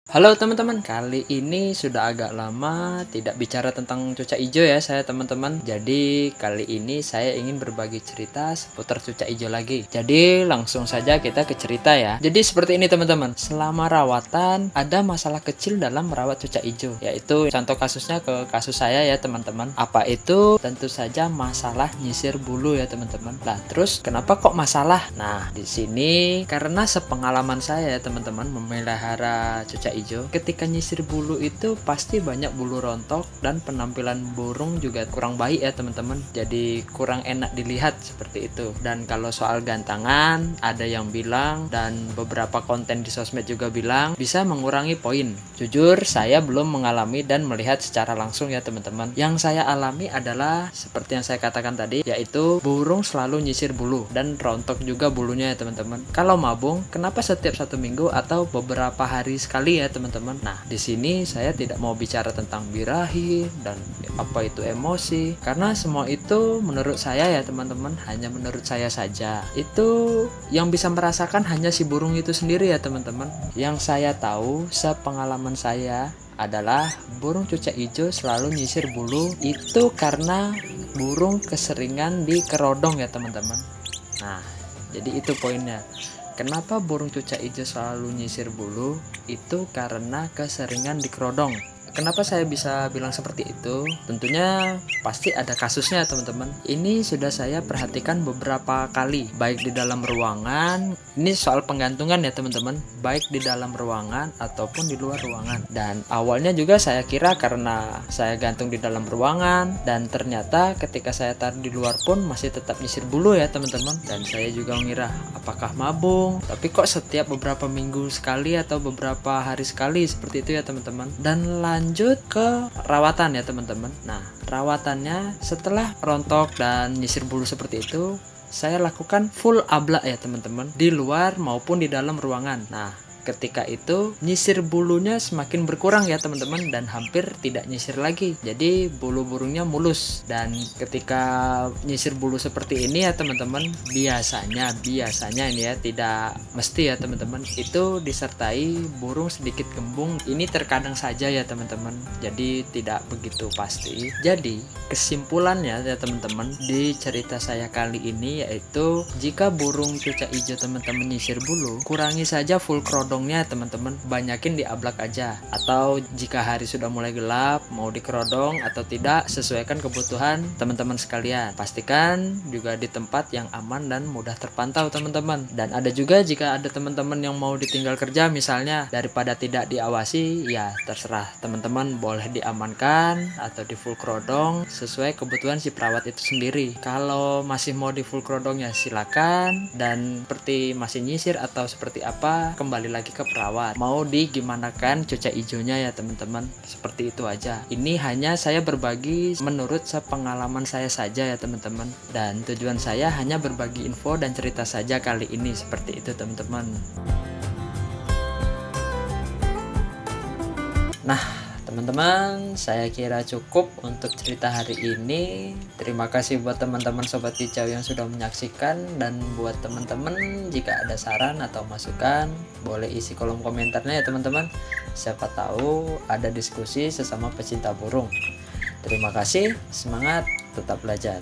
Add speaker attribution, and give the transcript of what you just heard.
Speaker 1: Halo teman-teman, kali ini sudah agak lama tidak bicara tentang cucak hijau ya saya teman-teman. Jadi kali ini saya ingin berbagi cerita seputar cucak hijau lagi. Jadi langsung saja kita ke cerita ya. Jadi seperti ini teman-teman, selama rawatan ada masalah kecil dalam merawat cucak hijau. Yaitu contoh kasusnya ke kasus saya ya teman-teman. Apa itu? Tentu saja masalah nyisir bulu ya teman-teman. Nah terus kenapa kok masalah? Nah di sini karena sepengalaman saya ya teman-teman memelihara cucak hijau, ketika nyisir bulu itu pasti banyak bulu rontok dan penampilan burung juga kurang baik ya teman-teman, jadi kurang enak dilihat seperti itu. Dan kalau soal gantangan, ada yang bilang dan beberapa konten di sosmed juga bilang bisa mengurangi poin. Jujur saya belum mengalami dan melihat secara langsung ya teman-teman. Yang saya alami adalah seperti yang saya katakan tadi, yaitu burung selalu nyisir bulu dan rontok juga bulunya ya teman-teman. Kalau mabung, kenapa setiap 1 minggu atau beberapa hari sekali ya teman-teman. Nah di sini saya tidak mau bicara tentang birahi dan apa itu emosi, karena semua itu menurut saya ya teman-teman, hanya menurut saya saja. Itu yang bisa merasakan hanya si burung itu sendiri ya teman-teman. Yang saya tahu sepengalaman saya adalah burung cucak hijau selalu nyisir bulu itu karena burung keseringan di kerodong ya teman-teman. Nah jadi itu poinnya. Kenapa burung cucak hijau selalu nyisir bulu? Itu karena keseringan dikerodong. Kenapa saya bisa bilang seperti itu? Tentunya pasti ada kasusnya teman-teman. Ini sudah saya perhatikan beberapa kali, baik di dalam ruangan. Ini soal penggantungan ya teman-teman, baik di dalam ruangan ataupun di luar ruangan. Dan awalnya juga saya kira karena saya gantung di dalam ruangan, dan ternyata ketika saya taruh di luar pun masih tetap nyisir bulu ya teman-teman. Dan saya juga mengira apakah mabung, tapi kok setiap beberapa minggu sekali atau beberapa hari sekali seperti itu ya teman-teman. Dan lanjut ke rawatan ya teman-teman. Nah rawatannya setelah rontok dan nyisir bulu seperti itu, saya lakukan full ablak ya teman-teman, di luar maupun di dalam ruangan. Nah ketika itu nyisir bulunya semakin berkurang ya teman-teman, dan hampir tidak nyisir lagi, jadi bulu burungnya mulus. Dan ketika nyisir bulu seperti ini ya teman-teman, biasanya ini ya, tidak mesti ya teman-teman, itu disertai burung sedikit gembung. Ini terkadang saja ya teman-teman, jadi tidak begitu pasti. Jadi kesimpulannya ya teman-teman, di cerita saya kali ini yaitu, jika burung cucak hijau teman-teman nyisir bulu, kurangi saja full kerodongnya teman-teman, banyakin di ablak aja. Atau jika hari sudah mulai gelap, mau dikerodong atau tidak, sesuaikan kebutuhan teman-teman sekalian. Pastikan juga di tempat yang aman dan mudah terpantau teman-teman. Dan ada juga jika ada teman-teman yang mau ditinggal kerja misalnya, daripada tidak diawasi, ya terserah teman-teman, boleh diamankan atau di full kerodong sesuai kebutuhan si perawat itu sendiri. Kalau masih mau di full kerodong ya silakan, dan seperti masih nyisir atau seperti apa, kembali lagi ke perawat. Mau digimanakan cucak hijaunya ya teman-teman, seperti itu aja. Ini hanya saya berbagi menurut sepengalaman saya saja ya teman-teman, dan tujuan saya hanya berbagi info dan cerita saja kali ini, seperti itu teman-teman. Nah teman-teman, saya kira cukup untuk cerita hari ini. Terima kasih buat teman-teman Sobat Kicau yang sudah menyaksikan, dan buat teman-teman jika ada saran atau masukan, boleh isi kolom komentarnya ya teman-teman. Siapa tahu ada diskusi sesama pecinta burung. Terima kasih, semangat, tetap belajar.